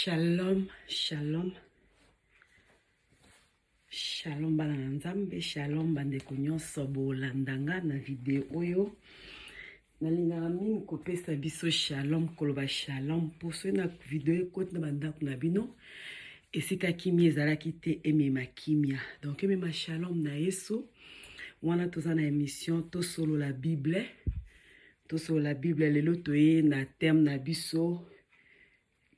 Shalom, shalom. Shalom bana nzambe, shalom bandeko nyonso bolandanga na video oyo. Nalingaka mingi kopesa biso shalom koloba shalom pour ceux na video ekoti na bandako na bino. Esika kimia ezalaki te emema kimia. Donc emema shalom na Yesu. Wana toza na émission tosolo la Bible. Tosolo la Bible lelo toye na terme na biso.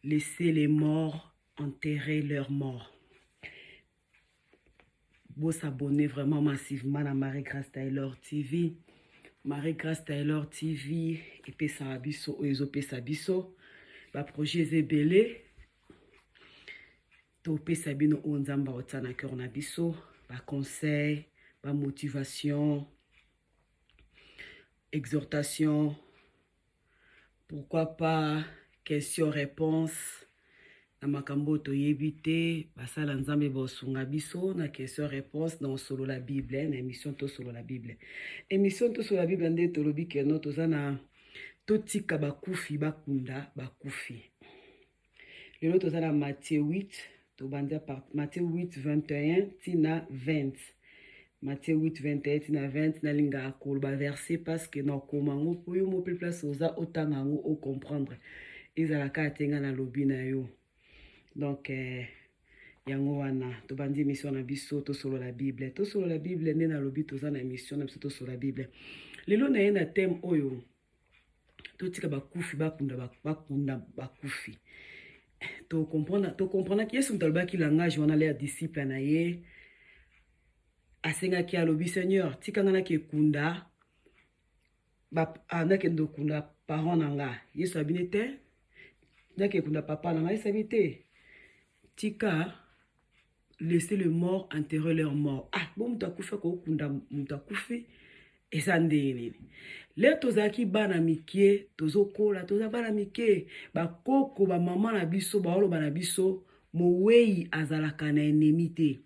Laissez les morts enterrer leurs morts. Vous s'abonner vraiment massivement à Marie-Grâce Taylor TV. Marie-Grâce Taylor TV. Et puis ça abisso, oezo pe sabiso. Ba projet zebele. To pe sabino onzamba otana cœur na biso. Ba conseil, ba motivation, exhortation. Pourquoi pas question-réponse. Na makambo to yebite basala nzambe bosunga biso na question-réponse dans solo la Bible, na émission to solo la Bible. Émission to solo la Bible nde to lobi keno to zana to tika bakufi bakunda bakufi. Lelo to zana Matthieu 8 to bandia par Matthieu 8 21 tina 20. Matthieu 8 21 tina 20 na linga kolba verset parce que na komango po yo mo place oza otangango o comprendre. Ezalaka atenga na lobi na yo. Donc yango wana to bandi mission na biso to solo la Bible. To solo la Bible nde na lobi to za na mission na biso to solo la Bible. Lelo na yena thème oyo to tika bakufi bakunda bakufi. To comprendre que Yesu mtaloba ki langage wana les disciples na ye asenga ki alobi Seigneur tika ngana ki kunda ba anake ndo kunda parents nanga Yesu abinete ndake kunda papa nanga Yesu abite tika laisser les morts enterrer leurs morts. Ah bon mutakufa ko kunda mutakufi esandeni le tozaki bana mikie tozokola toza bana mikie bakoko ba mama na biso ba oloba na biso mowei azalaka na ennemi te.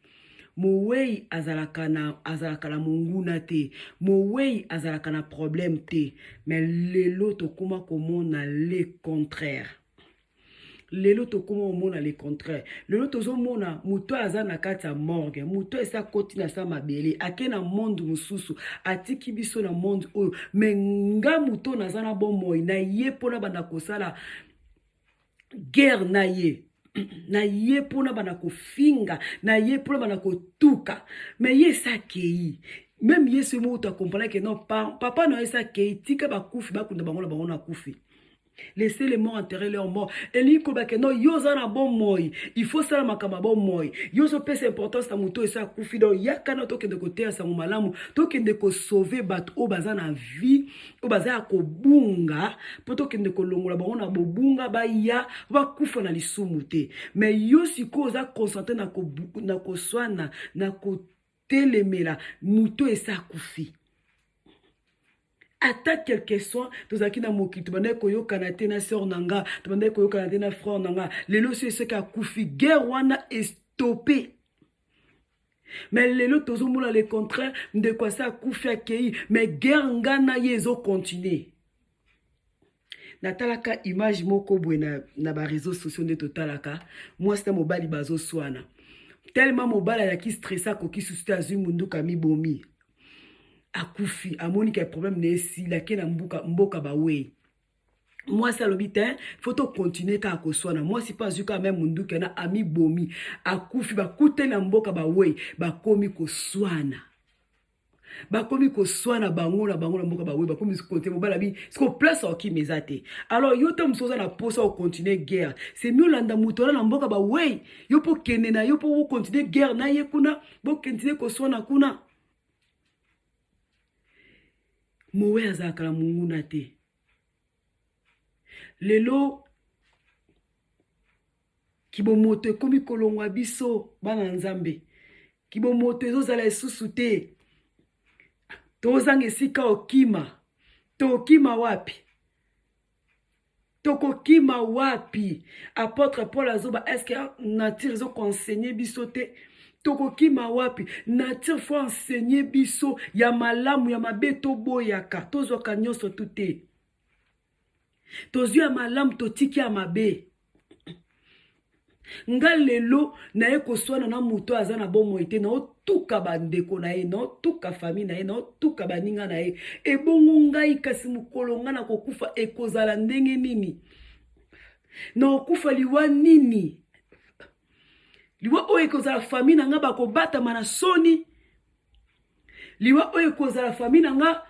Mowei azalaka na monguna te. Mowei azalaka na problème te. Mais lelo tokoma komona le contraire. Lelo tokoma omona le contraire. Lelo tozomona muto aza na kati ya morgue, muto esa koti na sa mabele, ake na monde mususu, atiki biso na monde oyo. Mais nga muto naza na bomoi na ye pona banda kosala guerre na ye. Na ye pona bana kofinga, na ye pona bana kotuka. Mais ye sa kei. Même ye se mo ta comprendre que non papa no esa kei tika ba kufi ba kunda bango na bango na kufi. Laissez les morts enterrer leurs morts. Et lui ko ba que non yo za na bon moi. Il faut ça makama bon moi. Yo so pese importance ta moto esa kufi donc ya kana to kende kote sa mo malamu, to kende ko sauver bat o baza na vie, o baza ko bunga, poto kende ko longola bango na bobunga ba ya ba kufa na lisumu te. Mais yo siko za concentré na ko swana na ko telemela moto esa kufi. Attaque quelque soit, tous qui na moki, tu bandé koyo kanate na sœur nanga, tu bandé koyo kanate na frère nanga. Lelo c'est ce qu'a koufi guerre wana est stoppé. Mais lelo tozo moula le contraire de quoi ça koufi akei, mais guerre ngana yezo continuer. Natalaka image moko bwe na ba réseaux sociaux de totalaka. Moi c'est mobali bazo swana. Tellement mobile ya ki stressa ko ki suscite azu mundu kami bomi. Akufi amoni que problème ne si la ke na mboka ba we. Moi ça le bitin faut continuer ka ko swana. Moi c'est pas juka même mundu ke na ami bomi akufi ba kute na mboka ba we ba komi ko swana. Ba komi ko swana bango na mboka ba we ba komi côté mobala bi ko place au ki mezate. Alors yo tam soza na posa au continuer guerre. C'est mieux landa mutola na mboka ba we. Yo po kene na yo po continuer guerre na ye kuna bo continuer ko swana kuna. Mowe azaka la munguna te. Lelo kibomoto komi kolongwa biso bana nzambe. Kibomoto ezozala esusu te. Tozanga esika okima. Tokima wapi? Tokokima wapi? Apôtre Paul azoba est-ce que nature zo conseiller biso te? Tokokima wapi? Nature faut enseigner biso ya malamu ya mabeto boyaka. Tozoka nyonso tute. Tozu ya malamu totiki ya mabe. nga lelo na ye koswana na moto aza na bomoi te na otuka bandeko na ye na otuka famille na ye na otuka baninga na ye ebongo ngai kasi mokolo nga na kokufa ekozala ndenge nini na okufa liwa nini liwa oyo ekozala famille na nga bakobatama na soni liwa oyo ekozala famille na nga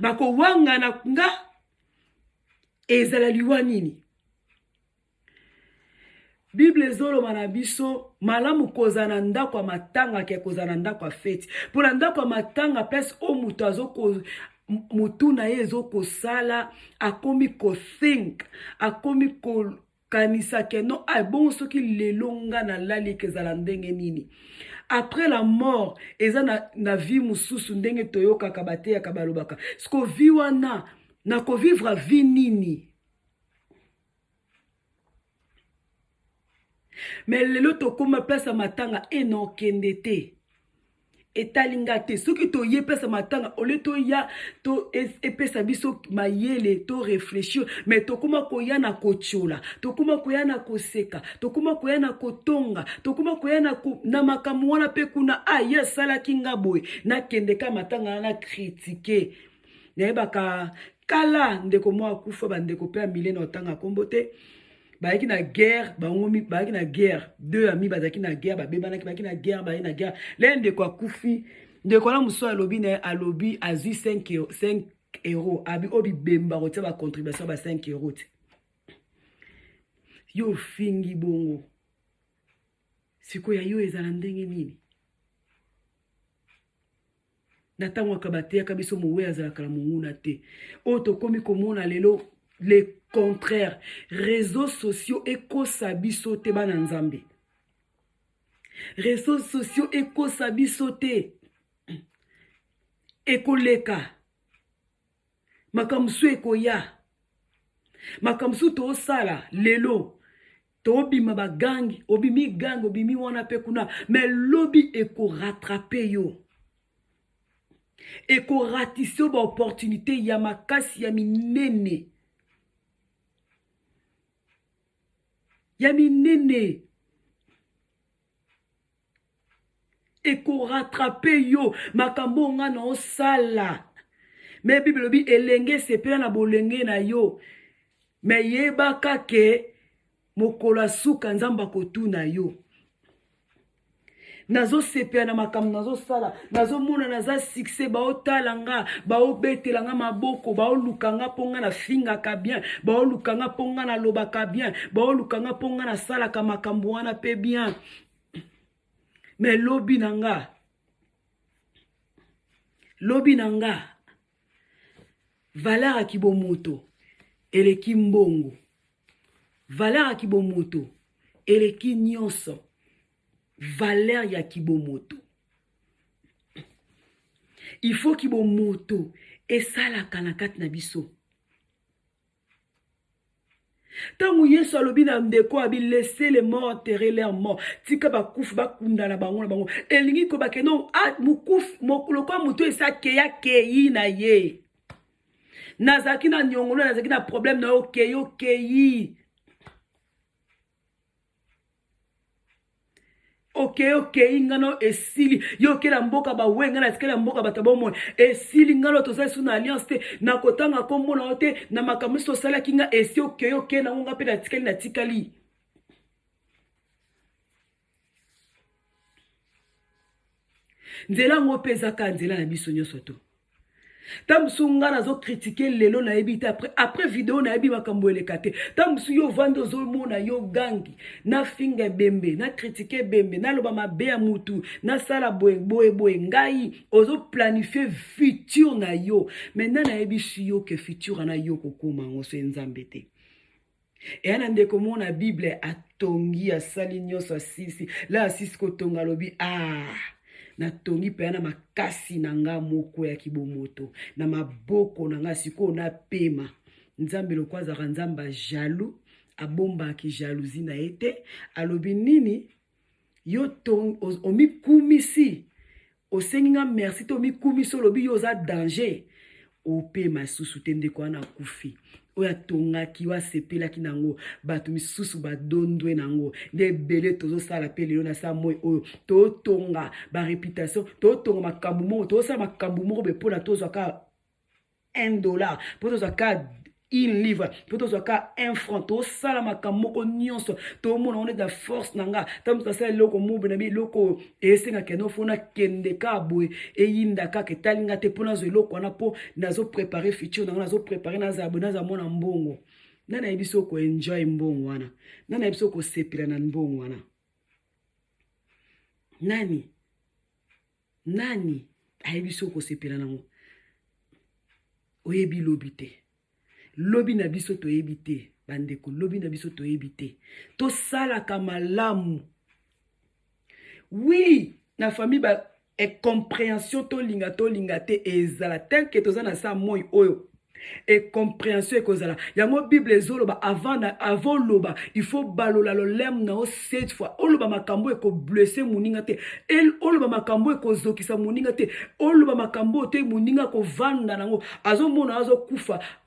bakowanga na nga ezala liwa nini. Bible ezoloba na biso malamu kozana ndako matanga ke kozana ndako feti. Pona ndako matanga pes o mutu azoko mutu na ye ezokosala akomi ko think akomi ko kanisa ke no bon soki lelo nga na lali kezala ndenge nini. Après la mort eza na vie mususu ndenge toyoka kabate ya kabalobaka. Sko vi wana na ko vivre vie nini. Mais lelo tokoma place matanga enokende te etalinga te soki toye place matanga ole to ya to epesa biso mayele to réfléchir mais tokoma koya na kochola tokoma koya na koseka tokoma koya na kotonga tokoma koya na makambo wana pe kuna ya sala kinga boy na kende ka matanga na critiquer na baka kala ndeko mo akufa bandeko pe amile na otanga kombote baiki na guerre bangomi baiki na guerre deux amis bazaki na guerre babebana baiki na guerre baiki na guerre l'un kwa kufi ndeko na muso alobi na alobi azu 5 euros abi obi bemba rotia ba contribution ba 5 euros yo fingi bongo siko ya yo ezala ndenge nini natango kabate kabiso mowe azala kala munguna te oto komi komona lelo le contraire réseaux sociaux ekosabiso te bana nzambe réseaux sociaux ekosabiso te ekoleka makamsu ekoya makamsu to sala lelo to bima bagangi obimi gang obimi wana pe kuna mais lobby eko rattraper yo eko ratissé ba opportunité ya makasi ya minene ya minene eko rattraper yo makambo nga na osala mais Bible bi elenge sepela na bolenge na yo mais yebaka ke mokola suka nzamba kotuna yo nazo sepela na makambo nazo sala nazo mona naza succès ba otalanga ba obetelanga maboko ba olukanga ponga na finga ka bien ba olukanga ponga na lobaka bien ba olukanga ponga na sala ka makambo wana pe bien mais lobi nanga valeur ya kibomoto eleki mbongo valeur ya kibomoto eleki nyonso valeur ya kibomoto il faut kibomoto esalaka na kati na biso tangu Yesu alobi na ndeko abi laisser les morts enterrer leurs morts tika bakufu bakunda na bango na bango elingi ko bakeno mukufu mokolo kwa muto esake ya keyi na ye nazaki na nyongolo nazaki na problème na okeyi okay ngano esili yo kela mboka ba wenga na sikela mboka batabomo esili ngalo to sa suna alliance te na kotanga kombo na ote na makamuso sala kinga esi okay na ngonga pe na tikali na tikali nzela ngo peza ka nzela na biso nyoso to tamsunga nazo critiquer lelo na ebita après vidéo na ebi makambo elekate tamsu yo vando zo mona yo gangi na finga bembe na critiquer bembe na loba mabe ya mutu na sala boye ngai ozo planifier futur na yo maintenant na ebi yo ke futur na yo kokoma ngoso nzambe te et ana ndeko mona Bible atongi asali nyoso asisi la asisi kotonga lobi na tongi pe na makasi na nga moko ya kibomoto na maboko na nga siko na pema nzambe lokwaza nzamba jaloux abomba ki jalousie na ete alobi nini yo tong omi kumisi osenga merci to mi kumisi lobi yo za danger o pema susu tende kwa na kufi oya tongaki wa sepelaki nango bato misusu badondwe nango nde ebele tozosala mpe lelo na sa moi oyo totonga bareputation totonga makambo moko tozosala makambo moko be mpona tozwaka $1 mpo tozwaka 1 livre mpo tozwaka 1 franc tosala makambo moko nyonso tomona on est de force na nga ntango tosala eloko mobe na biloko esengaka eno fo nakendeka boye eyinda kaka etali nga te mpo nazwa eloko wana mpo nazoprépare future nango nazoprépare nazala boye nazala mona mbongo nani nayebi so koenjoy mbongo wana nani nayebi so kosepela na mbongo wana nani ayebi so kosepela nango oyebi lobi te lobi na biso toyebi te bandeko lobi na biso toyebi te tosalaka malamu oui na famille ba compréhension tolinga te ezala tel que toza na sa moi oyo et compréhension ekozala yango bible ezoloba avant loba il faut balola lolem na o 7 fois oloba makambo ekoblesse moninga te oloba makambo ekozokisa moninga te oloba makambo te moninga kovanda nango azomona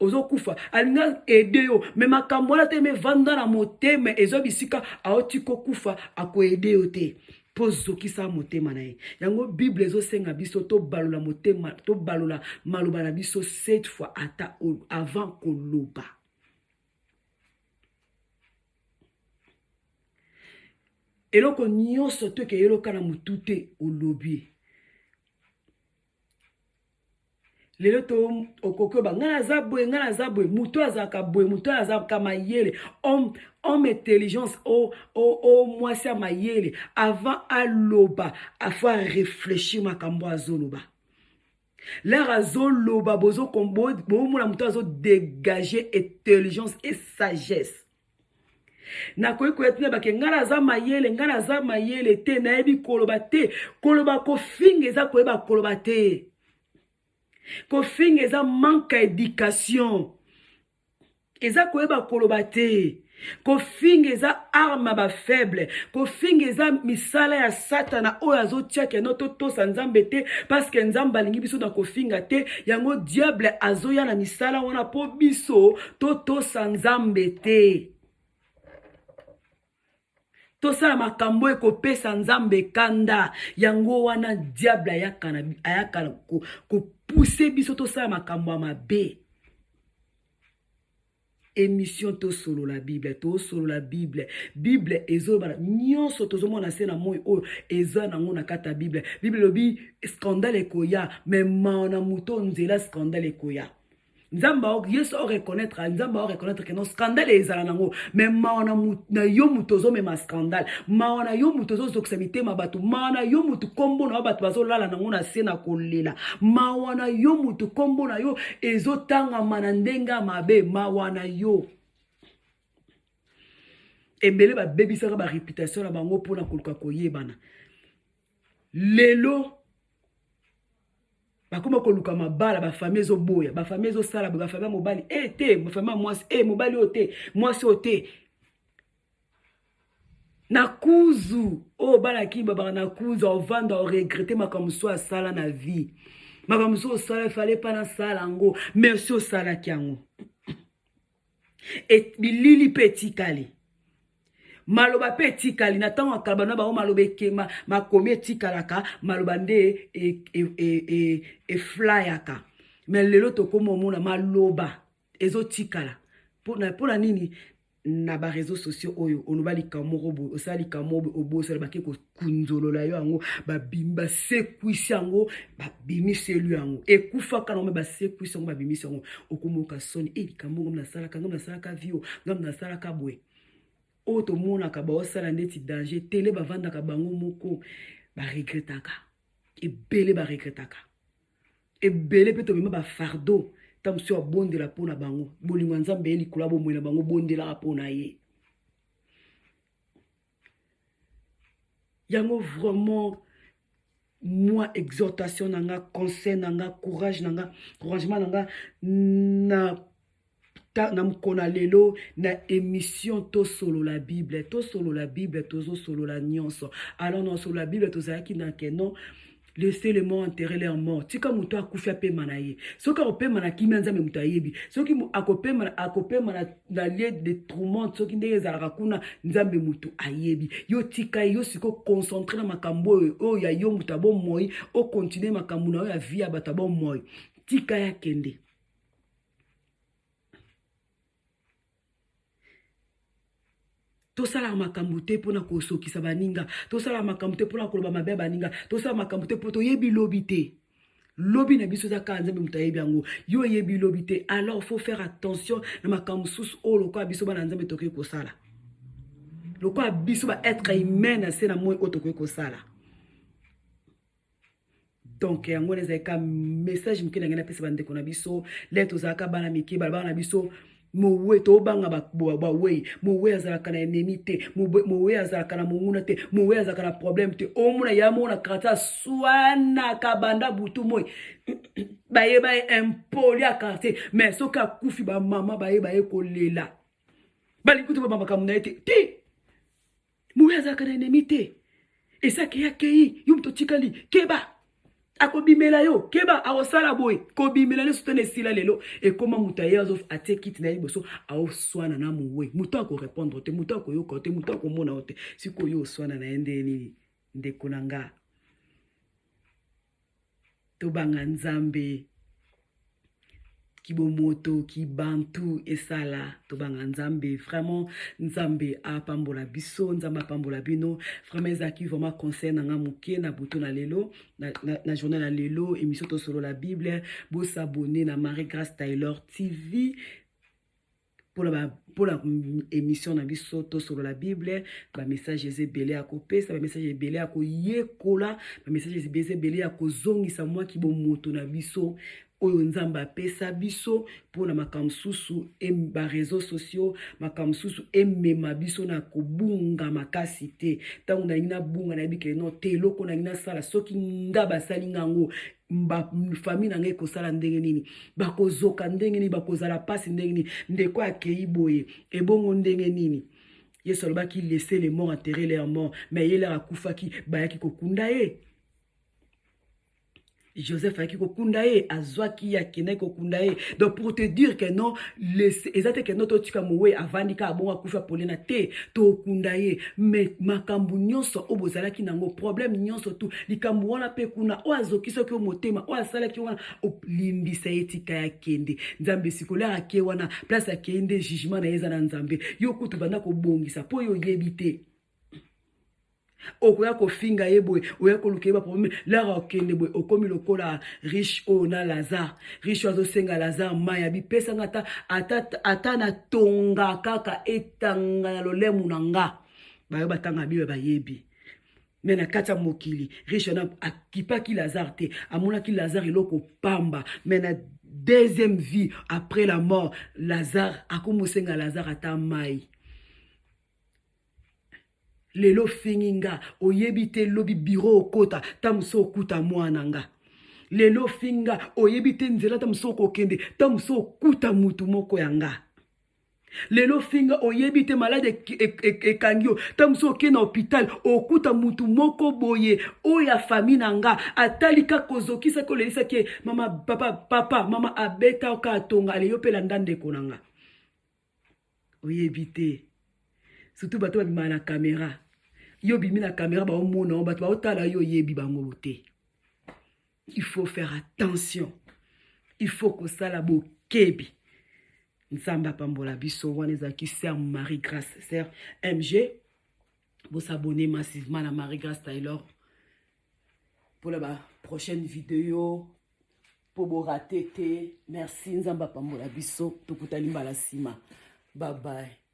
ozokufa alinga ede yo me makambo wana te me vanda na motema ezobisika aoti kokufa akoede yo te pozokisa motema na ye yango bible ezosenga biso tobalola motema tobalola maloba na biso 7 fois ata avant koloba eloko nyonso toke yeloka na mutu te olobi lelo to okokoba ngana za boye mutu azaka boye mutu azaka mayele homme intelligence o mwasi mayele avant aloba afa réfléchir makambo azoloba l'air azoloba bozo kombo bomona mutu azo dégager intelligence et sagesse na koyetina bake ngana za mayele te nayebi koloba te koloba kofinga eza koyeba koloba te kofinga eza manque éducation eza koyeba koloba te kofinga eza arme ba faible kofinga eza misala ya satana oyo azotiaka no totosa nzambe te parce que nzambe alingi biso na kofinga te yango diable azoya na misala wana po biso totosa nzambe te tosala makambo ekopesa nzambe kanda yango wana diable ayaka kopuse biso tosala makambo ya mabe émission tosolola bible ezoloba nyonso tozomona se na moi oyo eza nango na kata bible lobi scandale ekoya me maona muto nzela scandale ekoya nzamba yesu o reconnaître que non scandale ezala nango mais maona na yo muto ozomema scandale maona yo muto ozozokisa mitema bato maona yo mutu kombo na bato bazolala nango na se na kolela maona yo mutu kombo na yo ezotangama na ndenge ya mabe mawana yo ebele babebisaka bareputation na bango mpona koluka koyebana lelo bakoma koluka mabala bafamille ezoboya bafamille ezosala bafamille mobali te bafamille mwasi mobali o te mwasi o te na kuzu oyo balaki babaka na kuzu ovanda oregrete makambo so asala na vie makambo so osala efale mpa nasala yango merci osalaki yango bilili mpe etikali maloba pe etikali na ntango akala bana bango maloba ekema makomi etikalaka maloba nde eflyaka me lelo tokoma omona maloba ezotikala mpona nini na bareseau sociaux oyo oloba likambo moko boye osala likambo moko boye obosala bake kokunzolola yo yango babimi basekwisi yango babimisi elu yango ekufaka nango me basekwisi yango babimisi yango okomoka soni likambo ngo nasalaka vio ngam nasalaka boye oyo tomonaka baosala ndeti danger tele bavandaka bango moko baregretaka ebele mpe tomema bafardo ta mosu abondela mpo na bango bolingo ya nzambe ye likolo ya bomoi na bango bondelaka mpo na ye yango vraiment moi exhortation nanga conseil nanga couragement nanga na mkona lelo na émission tosolola bible tozosolola nyonso alors na solola bible tozalaki na kenon Laissez les morts enterrer leurs morts. Tika muto akufi apema na ye. Soki akopema na kimia nzambe muto ayebi. Soki akopema na lieu de tourmente. Soki ndenge ezalaka kuna nzambe muto ayebi. Yo tika yo siko concentré na makambo oyo ya yo muto abo moi. O continue makambo na oyo ya vie ya bato abo moi. Tika ya kende. Tosala makambo te pona kosokisa baninga, tosala makambo te pona koloba mabe baninga, tosala makambo te poto yebi lobi te. Lobi na biso za ka nzambe muta yebi yango, yo yebi lobi te. Alors faut faire attention na makambo sus o loko biso bana nzambe toke kosala. Loko biso ba être humain na se na moi otoke kosala. Donc yango nezaka message mukina ngena pesa bande kona biso, leto zaka bana miki bana biso. Mowe to banga ba we mowe azalaka na ennemi te mowe azalaka na monguna te mowe azalaka na problème te omuna ya mona kata swana kabanda butu moy baye impoli a quartier mais soka kufi ba mama baye kolela bali kutu ba mama kamuna te mowe azalaka na ennemi te esaki yakei yumto chikali keba akobimela yo keba awosala boy kobimela le sutene sila lelo e koma mutaya of atekit na liboso awoswana na muwe muto ko répondre te muto ko yoko te muto ko mona te siko yo swana na ende ni ndeko nanga to banga nzambe kibomoto kibantu esala to banga nzambe vraiment nzambe apambola biso nzambe apambola bino vraiment ezaki vraiment conseil na nga muke na buto na lelo na journée na lelo émission to solo la Bible bo s'abonner na Marie Grace Taylor TV pour la émission na biso to solo la Bible ba message ezebele akopesa ba message ebele akoyekola ba message ezebele akozongisa moi kibomoto na biso oyo nzamba pesa biso pona makamsusu ba réseaux sociaux makamsusu emema biso na kobunga makasi te tangu na ina bunga na bikele no te loko na ina sala soki ngaba sali ngango mba famille na ngai ko sala ndenge nini bakozoka ndenge nini bakozala pasi ndenge nini ndeko akei boye ebongo ndenge nini Yesu alobaki laisser les morts enterrer leurs morts mais yela akufaki bayaki kokunda ye Joseph aki kokunda ye azwaki ya kina kokunda ye donc pour te dire que non ezate que notre tika mowe avandika abonga kufa polena te to kunda ye mais makambu nyonso obozala ki nango problème nyonso tu likambu wana pe kuna o azokisa ki motema o asala ki wana limbisa etika ya kende nzambe sikola ake wana place akende jugement na yeza na nzambe yo kutu banda ko bongisa po yo yebite okoya kofinga yeboy oya kolukeba problème la okende boy okomi lokola riche ona Lazare riche azo senga Lazare maya bipesa ngata ata na tonga kaka etanga na lolemu nanga bayo batanga bibe bayebi mena kata mokili riche na akipaki Lazare te amona ki Lazare eloko pamba mena deuxième vie après la mort Lazare akomosenga Lazare ata mai lelo finginga oyebite lobi bureau okota tamso okuta mwana nga lelo finga oyebite nzela tamso kokende tamso okuta mutu moko yanga lelo finga oyebite malade ekangio tamso okena hôpital okuta mutu moko boye oya famille nanga atalika kozokisa kolelisa ke mama papa mama abeta okatonga aleyo pela ndande konanga oyebite surtout bato babima na caméra yo bimi na caméra ba omona bato ba otala yo yebi bango te il faut faire attention il faut que ça la bokebi nzamba pambola biso wana ezaki sœur Marie Grace sœur MG vous s'abonner massivement à Marie Grace Taylor pour la prochaine vidéo pour bo rater merci nzamba pambola biso tokutali mbala sima bye bye.